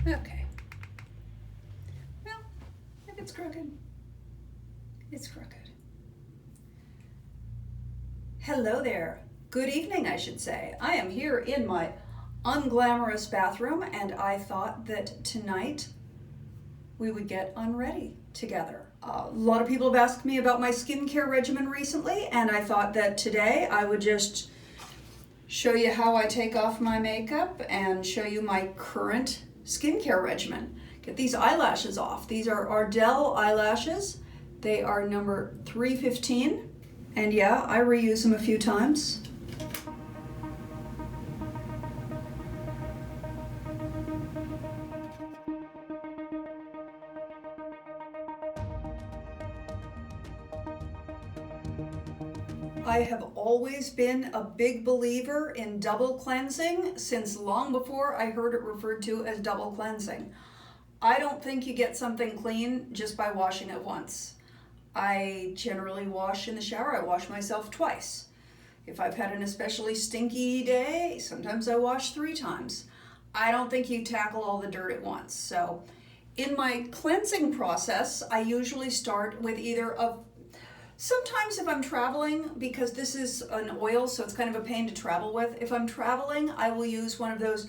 Okay. Well, if it's crooked, it's crooked. Hello there. Good evening, I should say. I am here in my unglamorous bathroom, and I thought that tonight we would get unready together. A lot of people have asked me about my skincare regimen recently, and I thought that today I would just show you how I take off my makeup and show you my current skincare regimen. Get these eyelashes off. These are Ardell eyelashes. They are number 315, and yeah, I reuse them a few times. I have always been a big believer in double cleansing since long before I heard it referred to as double cleansing. I don't think you get something clean just by washing it once. I generally wash in the shower. I wash myself twice. If I've had an especially stinky day, sometimes I wash 3 times. I don't think you tackle all the dirt at once. So in my cleansing process, I usually start with sometimes if I'm traveling, because this is an oil, so it's kind of a pain to travel with. If I'm traveling, I will use one of those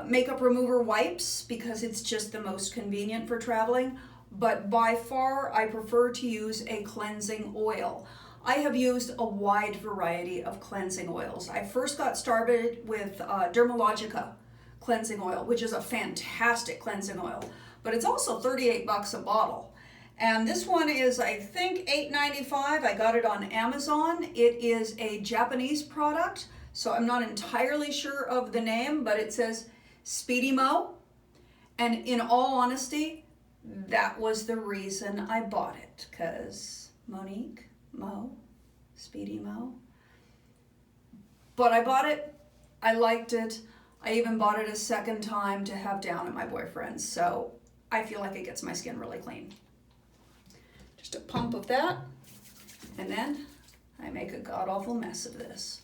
makeup remover wipes because it's just the most convenient for traveling. But by far, I prefer to use a cleansing oil. I have used a wide variety of cleansing oils. I first got started with Dermalogica cleansing oil, which is a fantastic cleansing oil, but it's also $38 a bottle. And this one is, I think, $8.95. I got it on Amazon. It is a Japanese product, so I'm not entirely sure of the name, but it says Speedy Mo. And in all honesty, that was the reason I bought it, because Monique, Mo, Speedy Mo. But I bought it, I liked it. I even bought it a second time to have down at my boyfriend's, so I feel like it gets my skin really clean. Just a pump of that, and then I make a god-awful mess of this.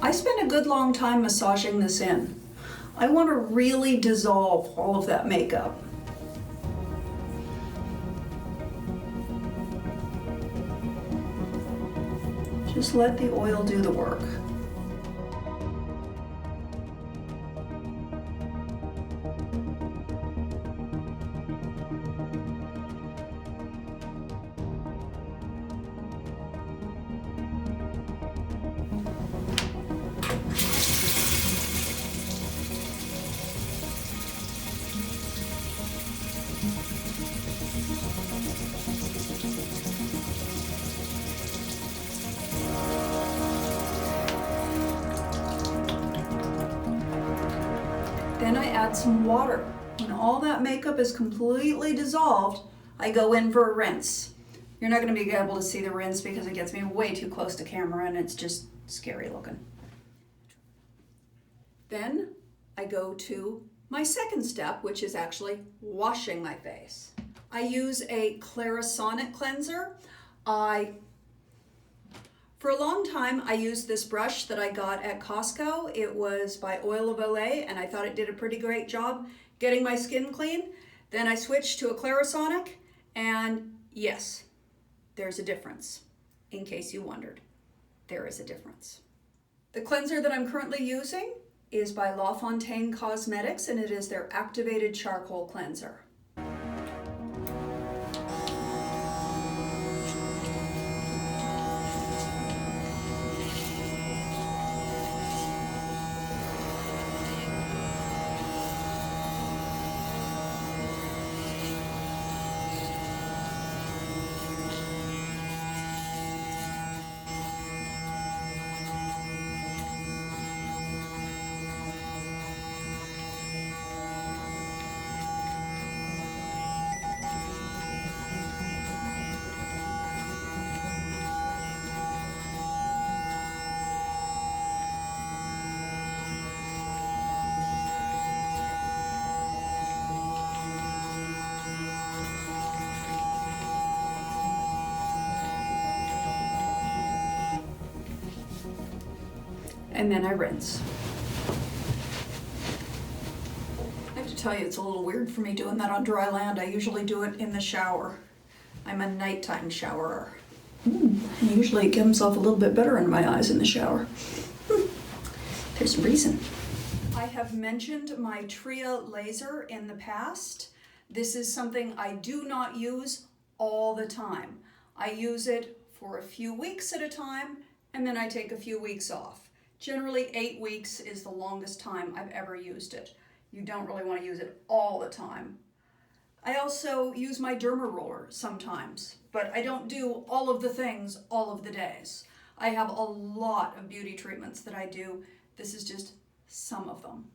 I spent a good long time massaging this in. I want to really dissolve all of that makeup. Just let the oil do the work. Then I add some water. When all that makeup is completely dissolved, I go in for a rinse. You're not going to be able to see the rinse because it gets me way too close to camera and it's just scary looking. Then I go to my second step, which is actually washing my face. I use a Clarisonic cleanser. For a long time, I used this brush that I got at Costco. It was by Oil of Olay, and I thought it did a pretty great job getting my skin clean. Then I switched to a Clarisonic, and yes, there's a difference. In case you wondered, there is a difference. The cleanser that I'm currently using is by La Fontaine Cosmetics, and it is their Activated Charcoal Cleanser. and then I rinse. I have to tell you, it's a little weird for me doing that on dry land. I usually do it in the shower. I'm a nighttime showerer. I usually get myself a little bit better in my eyes in the shower. There's a reason. I have mentioned my Tria Laser in the past. This is something I do not use all the time. I use it for a few weeks at a time, and then I take a few weeks off. Generally 8 weeks is the longest time I've ever used it. You don't really want to use it all the time. I also use my derma roller sometimes, but I don't do all of the things all of the days. I have a lot of beauty treatments that I do. This is just some of them.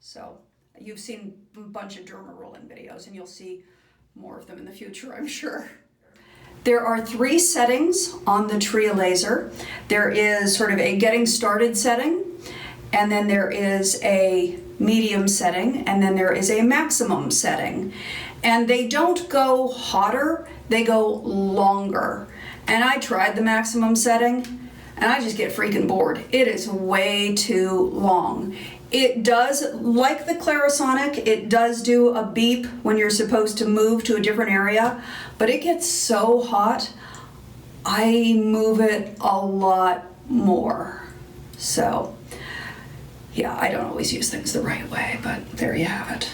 So you've seen a bunch of derma rolling videos, and you'll see more of them in the future, I'm sure. There are 3 settings on the Tria Laser. There is sort of a getting started setting, and then there is a medium setting, and then there is a maximum setting. And they don't go hotter, they go longer. And I tried the maximum setting, and I just get freaking bored. It is way too long. It does, like the Clarisonic, it does do a beep when you're supposed to move to a different area, but it gets so hot, I move it a lot more. So, yeah, I don't always use things the right way, but there you have it.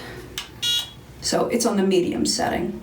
So it's on the medium setting.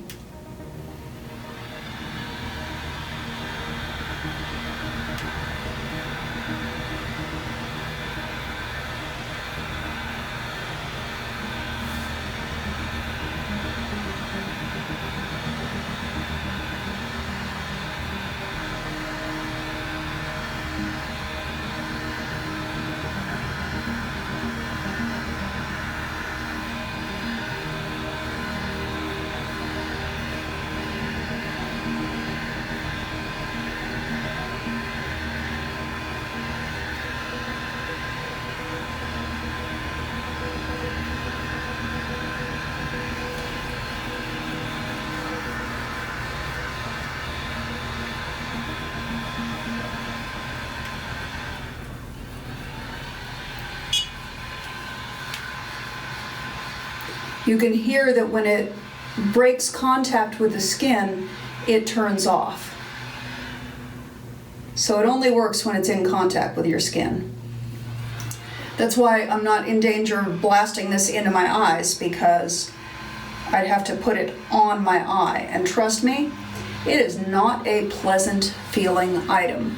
You can hear that when it breaks contact with the skin, it turns off. So it only works when it's in contact with your skin. That's why I'm not in danger of blasting this into my eyes, because I'd have to put it on my eye. And trust me, it is not a pleasant feeling item.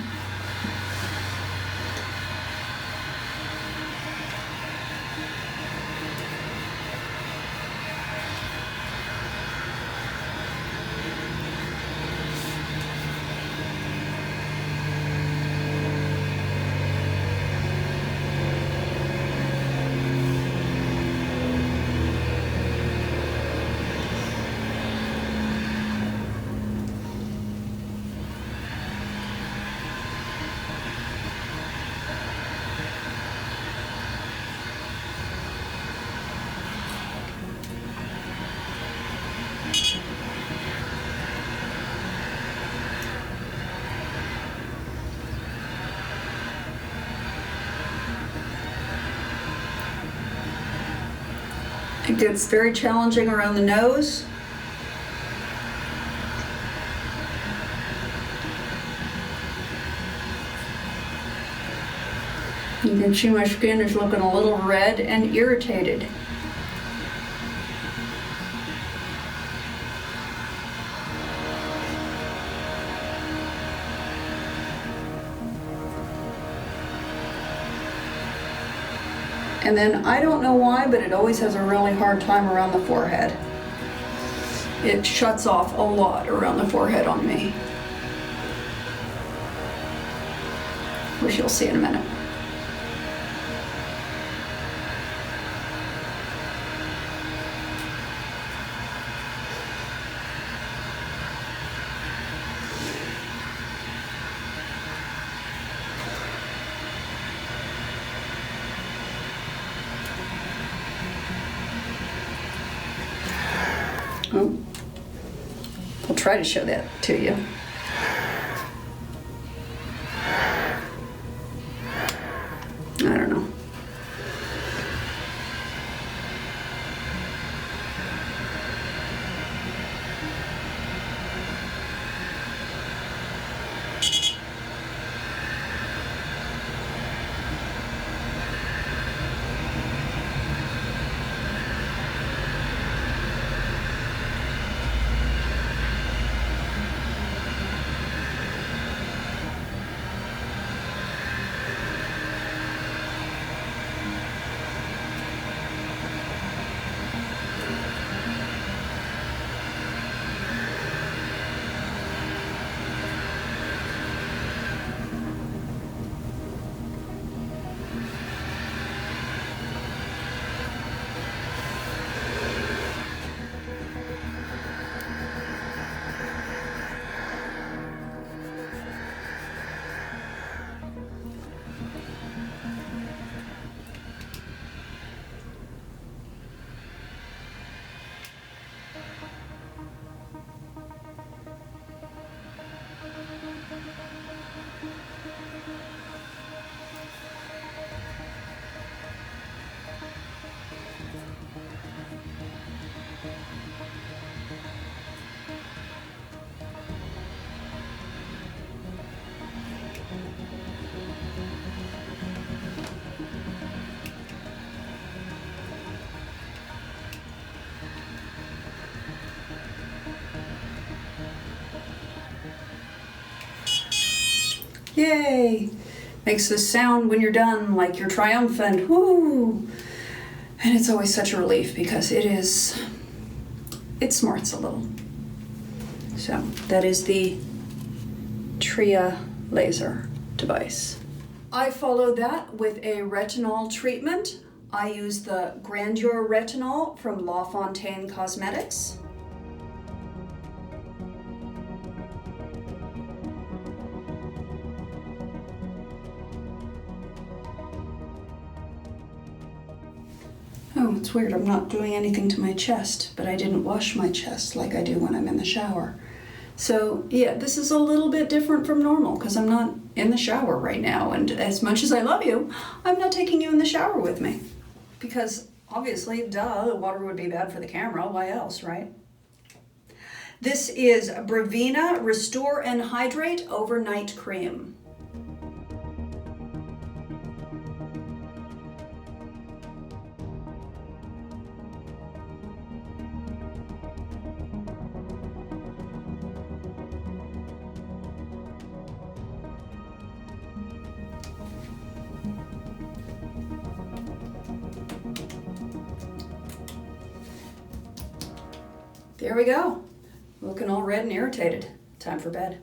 It gets very challenging around the nose. You can see my skin is looking a little red and irritated. And then, I don't know why, but it always has a really hard time around the forehead. It shuts off a lot around the forehead on me, which you'll see in a minute. Oh, I'll try to show that to you. Yay! Makes this sound when you're done, like you're triumphant. Woo! And it's always such a relief because it smarts a little. So that is the Tria Laser device. I follow that with a retinol treatment. I use the Grandeur Retinol from La Fontaine Cosmetics. Oh, it's weird, I'm not doing anything to my chest, but I didn't wash my chest like I do when I'm in the shower. So yeah, this is a little bit different from normal because I'm not in the shower right now, and as much as I love you, I'm not taking you in the shower with me. Because obviously, duh, the water would be bad for the camera, why else, right? This is Brevina Restore and Hydrate Overnight Cream. There we go. Looking all red and irritated. Time for bed.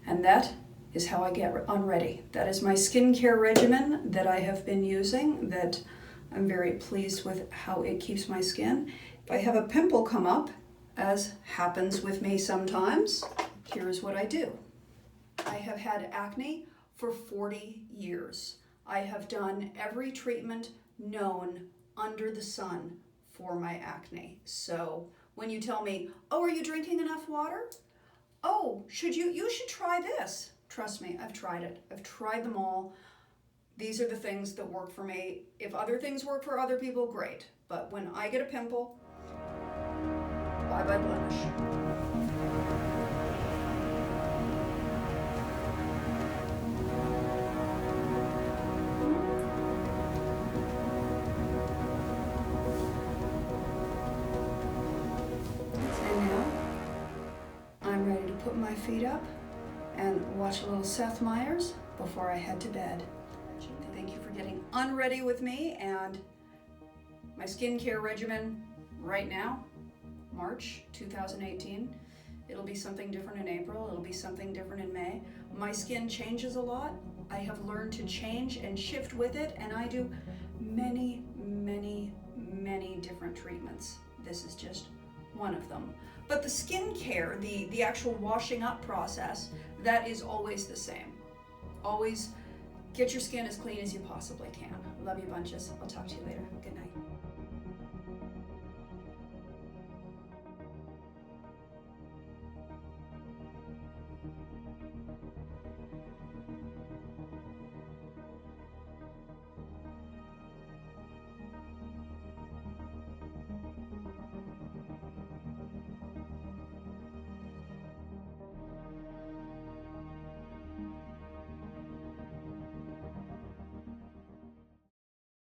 And that is how I get unready. That is my skincare regimen that I have been using, that I'm very pleased with how it keeps my skin. If I have a pimple come up, as happens with me sometimes, here's what I do. I have had acne for 40 years. I have done every treatment known under the sun for my acne. So when you tell me, oh, are you drinking enough water? Oh, you should try this. Trust me, I've tried it. I've tried them all. These are the things that work for me. If other things work for other people, great. But when I get a pimple, bye-bye blemish. Put my feet up and watch a little Seth Meyers before I head to bed. Thank you for getting unready with me, and my skincare regimen right now, March 2018. It'll be something different in April, it'll be something different in May. My skin changes a lot. I have learned to change and shift with it, and I do many, many, many different treatments. This is just one of them. But the skincare, the actual washing up process, that is always the same. Always get your skin as clean as you possibly can. Love you bunches. I'll talk to you later. Good night.